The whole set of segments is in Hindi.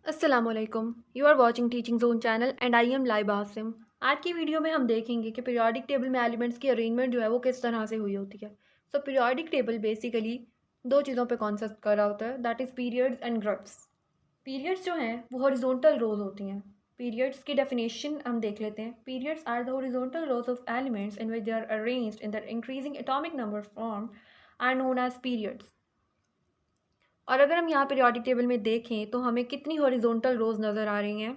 अस्सलामुअलैकुम। You are watching teaching zone channel and I am Laiba Asim. आज की वीडियो में हम देखेंगे कि पीरियोडिक टेबल में एलिमेंट्स की अरेंजमेंट जो है वो किस तरह से हुई होती है। सो पीरियोडिक टेबल बेसिकली दो चीज़ों पे कॉन्सेप्ट कर रहा होता है, that is periods and groups. Periods जो हैं वो हॉरिजॉन्टल रोज होती हैं। पीरियड्स की डेफिनेशन हम देख लेते हैं। Periods are the horizontal rows of elements in which they are arranged in the increasing atomic number form are known as periods. और अगर हम यहाँ पीरियोडिक टेबल में देखें तो हमें कितनी हॉरिजॉन्टल रोज नज़र आ रही हैं?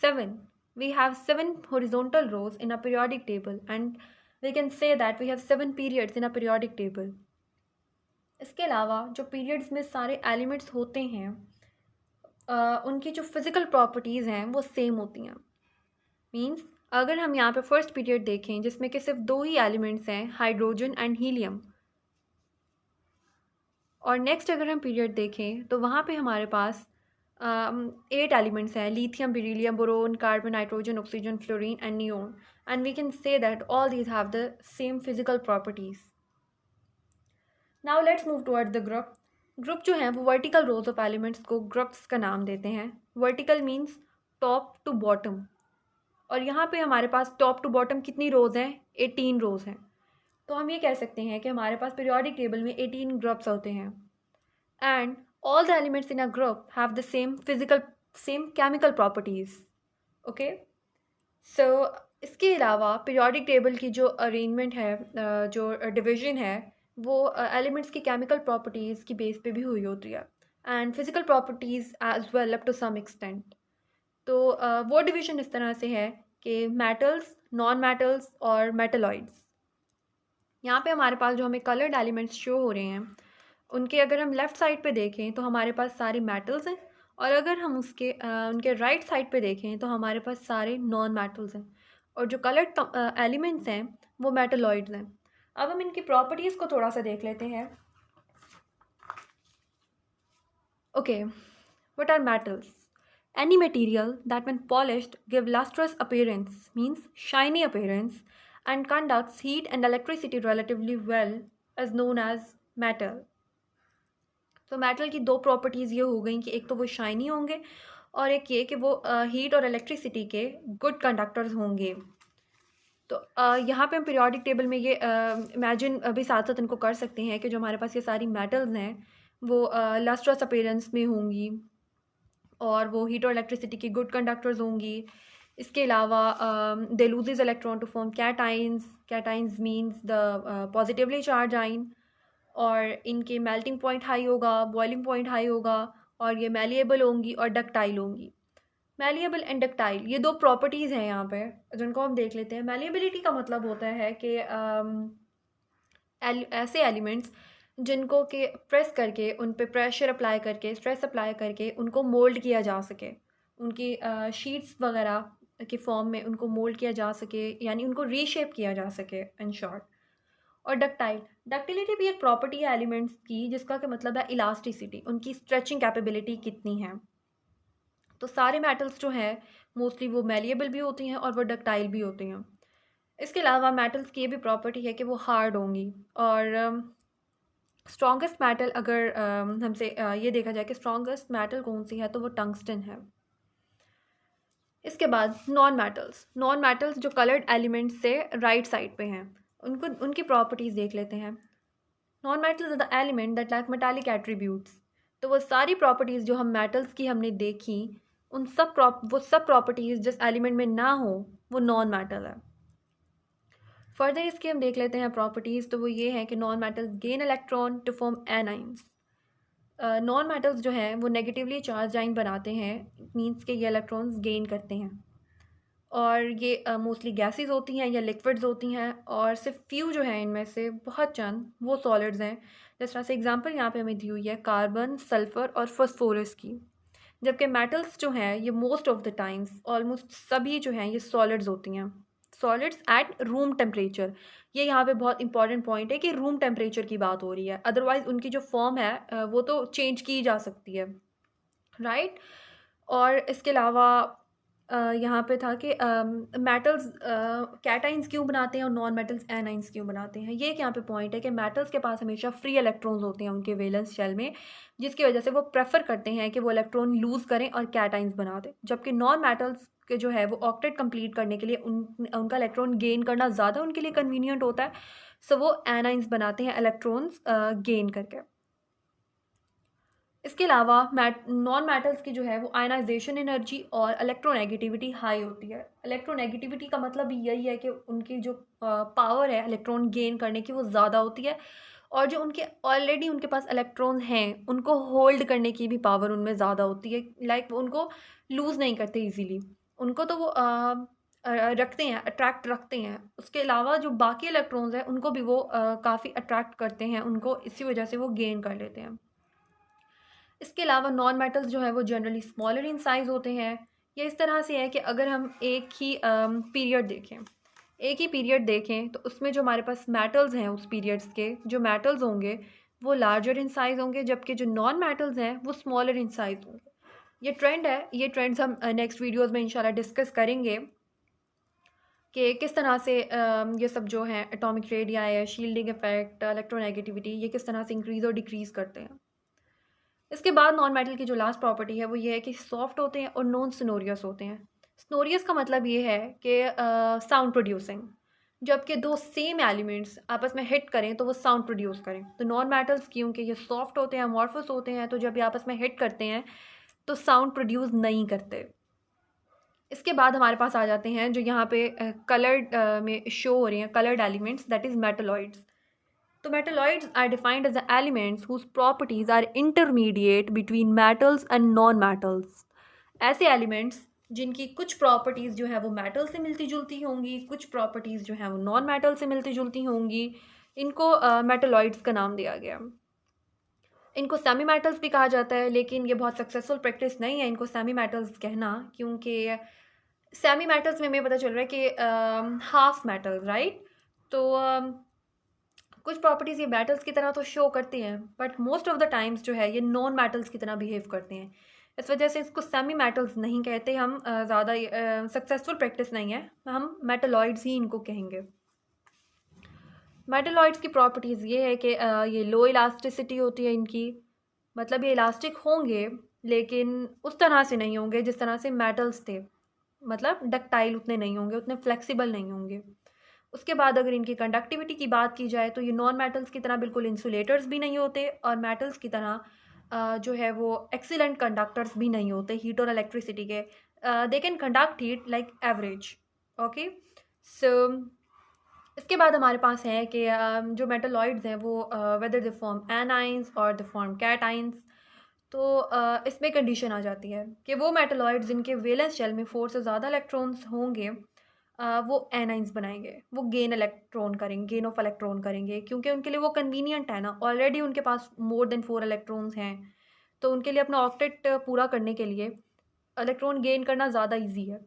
7. We have 7 horizontal rows in a periodic table and we can say that we have 7 periods in a periodic table. इसके अलावा जो पीरियड्स में सारे एलिमेंट्स होते हैं उनकी जो फिज़िकल प्रॉपर्टीज़ हैं वो सेम होती हैं। मींस अगर हम यहाँ पे फर्स्ट पीरियड देखें जिसमें कि सिर्फ दो ही एलिमेंट्स हैं, हाइड्रोजन एंड हीलियम, और नेक्स्ट अगर हम पीरियड देखें तो वहाँ पे हमारे पास 8 एलिमेंट्स हैं, lithium, beryllium, boron, carbon, nitrogen, oxygen, fluorine and neon, and we can say that all these have the same physical properties. Now let's move toward the group. Group जो हैं वो वर्टिकल रोज ऑफ एलिमेंट्स को ग्रुप्स का नाम देते हैं। Vertical means top to bottom, और यहाँ पे हमारे पास टॉप टू बॉटम कितनी रोज हैं? 18 रोज हैं। तो हम ये कह सकते हैं कि हमारे पास पीरियोडिक टेबल में 18 ग्रुप्स होते हैं and all the elements in a group have the same chemical properties. Okay, so इसके अलावा पीरियोडिक टेबल की जो अरेंजमेंट है, जो डिवीजन है, वो एलिमेंट्स की केमिकल प्रॉपर्टीज़ की बेस पे भी हुई होती है and physical properties as well up to some extent. तो वो डिवीजन इस तरह से है कि मेटल्स, नॉन मेटल्स और मेटलॉइड्स। यहाँ पे हमारे पास जो हमें कलर्ड एलिमेंट्स शो हो रहे हैं उनके अगर हम लेफ़्ट साइड पे देखें तो हमारे पास सारे मेटल्स हैं, और अगर हम उनके राइट साइड पे देखें तो हमारे पास सारे नॉन मेटल्स हैं, और जो कलर्ड एलिमेंट्स हैं वो मेटलॉइड्स हैं। अब हम इनकी प्रॉपर्टीज़ को थोड़ा सा देख लेते हैं। Okay, what are metals? Any material that when polished give lustrous appearance, means shiny appearance, and conducts heat and electricity relatively well is known as metal. तो मेटल की दो प्रॉपर्टीज़ ये हो गई कि एक तो वो शाइनी होंगे और एक ये कि वो हीट और इलेक्ट्रिसिटी के गुड कंडक्टर्स होंगे। तो यहाँ पे हम पीरियोडिक टेबल में ये इमेजिन अभी साथ साथ इनको कर सकते हैं कि जो हमारे पास ये सारी मेटल्स हैं वो लस्ट्रस अपीयरेंस में होंगी और वो हीट और इलेक्ट्रिसिटी की गुड कंडक्टर्स होंगी। इसके अलावा they loses electron to form cations. Cations means the positively charge ion, और इनके मेल्टिंग पॉइंट हाई होगा, बॉइलिंग पॉइंट हाई होगा, और ये मैलिएबल होंगी और डक्टाइल होंगी। मैलिएबल एंड डक्टाइल ये दो प्रॉपर्टीज़ हैं यहाँ पे जिनको हम देख लेते हैं। मैलिएबिलिटी का मतलब होता है कि ऐसे एलिमेंट्स जिनको कि प्रेस करके उन पे प्रेशर अप्लाई करके, स्ट्रेस अप्लाई करके उनको मोल्ड किया जा सके, उनकी शीट्स वगैरह के फॉर्म में उनको मोल्ड किया जा सके, यानी उनको रीशेप किया जा सके इन शॉर्ट। और डक्टाइल, डक्टिलिटी भी एक प्रॉपर्टी है एलिमेंट्स की जिसका कि मतलब है इलास्टिसिटी, उनकी स्ट्रेचिंग कैपेबिलिटी कितनी है। तो सारे मेटल्स जो हैं मोस्टली वो मेलिएबल भी होती हैं और वो डक्टाइल भी होती हैं। इसके अलावा मेटल्स की ये भी प्रॉपर्टी है कि वो हार्ड होंगी, और स्ट्रॉन्गेस्ट मेटल अगर हमसे ये देखा जाए कि स्ट्रॉन्गेस्ट मेटल कौन सी है तो वो टंगस्टन है। इसके बाद नॉन मेटल्स। नॉन मेटल्स जो कलर्ड एलिमेंट्स से राइट साइड पे हैं उनको उनकी प्रॉपर्टीज़ देख लेते हैं। Non metals are the element that lack metallic attributes. तो वो सारी प्रॉपर्टीज़ जो हम मेटल्स की हमने देखी उन वो सब प्रॉपर्टीज़ जिस एलिमेंट में ना हो वो नॉन मेटल है। फर्दर इसके हम देख लेते हैं प्रॉपर्टीज़, तो वो ये है कि non metals gain electron to form anions. Non metals जो हैं वो नेगेटिवली चार्ज आइन बनाते हैं, मीन्स के ये इलेक्ट्रॉन्स गेन करते हैं, और ये मोस्टली गैसेस होती हैं या लिक्विड्स होती हैं, और सिर्फ फ्यू जो हैं इनमें से बहुत चंद वो सॉलिड्स हैं। जिस तरह से एग्जांपल यहाँ पे हमें दी हुई है कार्बन, सल्फ़र और फॉस्फोरस की। जबकि मेटल्स जो हैं ये most of the times almost सभी जो हैं ये सॉलिड्स होती हैं, सॉलिड्स एट रूम टेम्परेचर। ये यहाँ पे बहुत इंपॉर्टेंट पॉइंट है कि रूम टेम्परेचर की बात हो रही है, अदरवाइज़ उनकी जो फॉर्म है वो तो चेंज की जा सकती है, राइट। और इसके अलावा यहाँ पे था कि मेटल्स कैटाइंस क्यों बनाते हैं और नॉन मेटल्स एनाइंस क्यों बनाते हैं। ये एक यहाँ पे पॉइंट है कि मेटल्स के पास हमेशा फ्री इलेक्ट्रॉन्स होते हैं उनके वैलेंस शेल में, जिसकी वजह से वो प्रेफर करते हैं कि वो इलेक्ट्रॉन लूज़ करें और कैटाइंस बना दें, जबकि नॉन मेटल्स के जो है वो ऑक्टेट कंप्लीट करने के लिए उनका इलेक्ट्रॉन गेन करना ज़्यादा उनके लिए कन्वीनियंट होता है, सो वो एनाइंस बनाते हैं इलेक्ट्रॉन्स गेन करके। इसके अलावा नॉन मेटल्स की जो है वो आयनाइजेशन एनर्जी और इलेक्ट्रोनेगेटिविटी हाई होती है। इलेक्ट्रोनेगेटिविटी का मतलब भी यही है कि उनकी जो पावर है इलेक्ट्रॉन गेन करने की वो ज़्यादा होती है, और जो उनके ऑलरेडी उनके पास इलेक्ट्रॉन हैं उनको होल्ड करने की भी पावर उनमें ज़्यादा होती है। लाइक उनको लूज़ नहीं करते इजीली, उनको तो वो रखते हैं, अट्रैक्ट रखते हैं। उसके अलावा जो बाकी इलेक्ट्रॉन्स हैं उनको भी वो काफ़ी अट्रैक्ट करते हैं, उनको इसी वजह से वो गेन कर लेते हैं। इसके अलावा नॉन मेटल्स जो है वो जनरली स्मॉलर इन साइज़ होते हैं। ये इस तरह से है कि अगर हम एक ही पीरियड देखें तो उसमें जो हमारे पास मेटल्स हैं उस पीरियड्स के जो मेटल्स होंगे वो लार्जर इन साइज़ होंगे, जबकि जो नॉन मेटल्स हैं वो स्मॉलर इन साइज़ होंगे। ये ट्रेंड है, ये ट्रेंड्स हम नेक्स्ट वीडियोस में इंशाल्लाह डिस्कस करेंगे कि किस तरह से ये सब जो हैं एटॉमिक रेडिया है, शील्डिंग इफेक्ट, इलेक्ट्रोनेगेटिविटी, ये किस तरह से इंक्रीज़ और डिक्रीज़ करते हैं। इसके बाद नॉन मेटल की जो लास्ट प्रॉपर्टी है वो ये है कि सॉफ्ट होते हैं और नॉन स्नोरियस होते हैं। स्नोरियस का मतलब ये है कि साउंड प्रोड्यूसिंग, जबकि दो सेम एलिमेंट्स आपस में हिट करें तो वो साउंड प्रोड्यूस करें। तो नॉन मेटल्स क्योंकि ये सॉफ्ट होते हैं, अमॉर्फस होते हैं, तो जब ये आपस में हिट करते हैं तो साउंड प्रोड्यूस नहीं करते। इसके बाद हमारे पास आ जाते हैं जो यहाँ पे कलर्ड में शो हो रही हैं, coloured elements, that is metalloids. तो metalloids are defined as the elements whose properties are intermediate between metals and non-metals। ऐसे elements जिनकी कुछ प्रॉपर्टीज़ जो है वो मेटल से मिलती जुलती होंगी, कुछ प्रॉपर्टीज़ जो है वो नॉन मेटल से मिलती जुलती होंगी, इनको मेटलॉइड्स का नाम दिया गया। इनको सेमी मेटल्स भी कहा जाता है, लेकिन ये बहुत सक्सेसफुल प्रैक्टिस नहीं है इनको सेमी मेटल्स कहना, क्योंकि सेमी मेटल्स में हमें पता चल रहा है कि हाफ मेटल, राइट। तो कुछ प्रॉपर्टीज़ ये मेटल्स की तरह तो शो करती हैं, but most of the times जो है ये नॉन मेटल्स की तरह बिहेव करते हैं। इस वजह से इसको सेमी मेटल्स नहीं कहते हम, ज़्यादा सक्सेसफुल प्रैक्टिस नहीं है, हम मेटलॉइड्स ही इनको कहेंगे। मेटलॉइड्स की प्रॉपर्टीज़ ये है कि ये लो इलास्टिसिटी होती है इनकी, मतलब ये इलास्टिक होंगे लेकिन उस तरह से नहीं होंगे जिस तरह से मेटल्स थे, मतलब डक्टाइल उतने नहीं होंगे, उतने फ्लेक्सिबल नहीं होंगे। उसके बाद अगर इनकी कंडक्टिविटी की बात की जाए तो ये नॉन मेटल्स की तरह बिल्कुल इंसुलेटर्स भी नहीं होते, और मेटल्स की तरह जो है वो एक्सीलेंट कंडक्टर्स भी नहीं होते हीट और इलेक्ट्रिसिटी के। They can conduct heat like average, okay. So इसके बाद हमारे पास है कि जो मेटलॉइड्स हैं वो वेदर दे फॉर्म एनाइंस और दे फॉर्म कैटाइंस। तो इसमें कंडीशन आ जाती है कि वो मेटलॉइड्स जिनके वैलेंस शेल में 4 से ज़्यादा इलेक्ट्रॉन्स होंगे वो एनाइंस बनाएंगे, वो गेन इलेक्ट्रॉन करेंगे, गेन ऑफ इलेक्ट्रॉन करेंगे, क्योंकि उनके लिए वो कन्वीनियंट है ना, ऑलरेडी उनके पास मोर देन 4 इलेक्ट्रॉन्स हैं, तो उनके लिए अपना ऑक्टेट पूरा करने के लिए इलेक्ट्रॉन गेन करना ज़्यादा इजी है।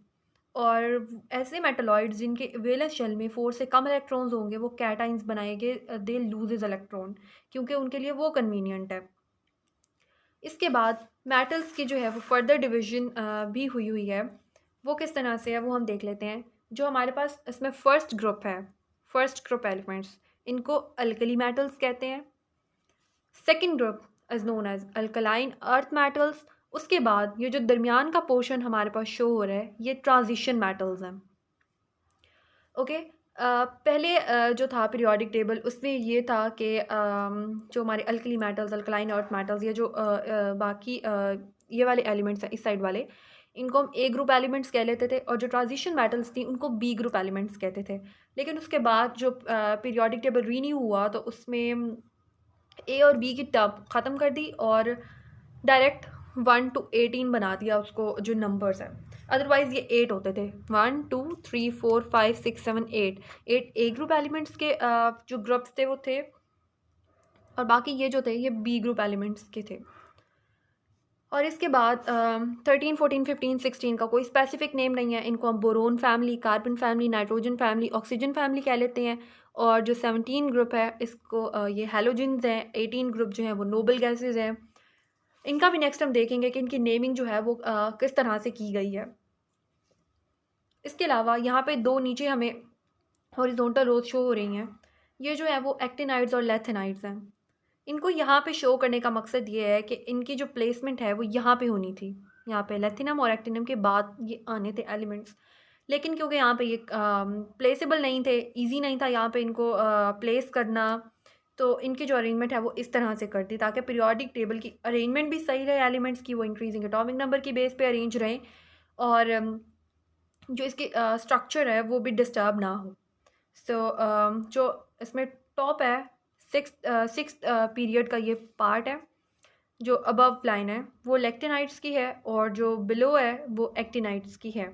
और ऐसे मेटलॉइड्स जिनके वैलेंस शेल में 4 से कम इलेक्ट्रॉन्स होंगे वो कैटाइंस बनाएंगे, दे लूजेज इलेक्ट्रॉन, क्योंकि उनके लिए वो कन्वीनियंट है। इसके बाद मेटल्स की जो है वो फर्दर डिवीजन भी हुई है, वो किस तरह से है वो हम देख लेते हैं। जो हमारे पास इसमें फर्स्ट ग्रुप है, फर्स्ट ग्रुप एलिमेंट्स, इनको अल्कली मेटल्स कहते हैं। Second group is known as alkaline earth metals. उसके बाद ये जो दरमियान का पोर्शन हमारे पास शो हो रहा है ये ट्रांजिशन मेटल्स हैं, ओके। पहले जो था पीरियोडिक टेबल उसमें ये था कि जो हमारे alkali metals, alkaline earth metals, ये जो बाकी ये वाले एलिमेंट्स हैं इस साइड वाले, इनको हम ए ग्रुप एलिमेंट्स कह लेते थे, और जो ट्रांजिशन मेटल्स थी उनको बी ग्रुप एलिमेंट्स कहते थे। लेकिन उसके बाद जो पीरियोडिक टेबल रीन्यू हुआ तो उसमें ए और बी की टर्म ख़त्म कर दी और डायरेक्ट 1 to 18 बना दिया उसको, जो नंबर्स हैं। अदरवाइज़ ये 8 होते थे, 1 2 3 4 5 6 7 8 ए ग्रुप एलिमेंट्स के जो ग्रुप्स थे वो थे, और बाकी ये जो थे ये बी ग्रुप एलिमेंट्स के थे। और इसके बाद 13 14 15 16 का कोई स्पेसिफिक नेम नहीं है, इनको हम boron family, carbon family, nitrogen family, oxygen family कह लेते हैं। और जो 17 ग्रुप है इसको ये हैलोजेंस हैं, 18 ग्रुप जो हैं वो नोबल गैसेज हैं। इनका भी नेक्स्ट हम देखेंगे कि इनकी नेमिंग जो है वो किस तरह से की गई है। इसके अलावा यहाँ पे दो नीचे हमें हॉरिजॉन्टल रोज शो हो रही हैं। ये जो है वो एक्टिनाइड्स और लेथेनाइड्स हैं। इनको यहाँ पे शो करने का मकसद ये है कि इनकी जो प्लेसमेंट है वो यहाँ पे होनी थी, यहाँ पे लेथिनम और एक्टिनम के बाद ये आने थे एलिमेंट्स। लेकिन क्योंकि यहाँ पे ये प्लेसेबल नहीं थे, इजी नहीं था यहाँ पे इनको प्लेस करना, तो इनकी जो अरेंजमेंट है वो इस तरह से कर दी ताकि पीरियोडिक टेबल की अरेंजमेंट भी सही रहे एलिमेंट्स की, वो इंक्रीजिंग एटॉमिक नंबर की बेस पे अरेंज रहें और जो इसकी स्ट्रक्चर है वो भी डिस्टर्ब ना हो। सो जो इसमें टॉप है सिक्स पीरियड का ये पार्ट है, जो अबव लाइन है वो लेक्टिनाइट्स की है और जो बिलो है वो एक्टिनाइट्स की है,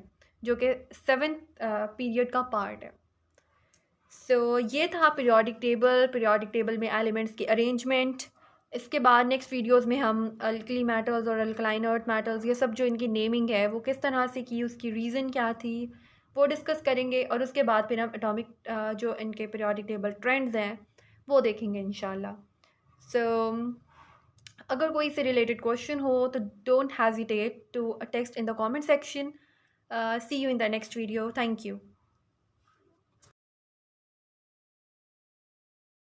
जो कि सेवन्थ पीरियड का पार्ट है। सो ये था पीरियोडिक टेबल में एलिमेंट्स की अरेंजमेंट। इसके बाद नेक्स्ट वीडियोस में हम अल्कली मेटल्स और अल्कलाइन अर्थ मेटल्स, ये सब जो इनकी नेमिंग है वो किस तरह से की, उसकी रीज़न क्या थी, वो डिस्कस करेंगे। और उसके बाद फिर हम एटॉमिक जो इनके पीरियोडिक टेबल ट्रेंड्स हैं वो देखेंगे इंशाल्लाह। सो अगर कोई से रिलेटेड क्वेश्चन हो तो don't hesitate to text in the comment section. See you in the next video. Thank you.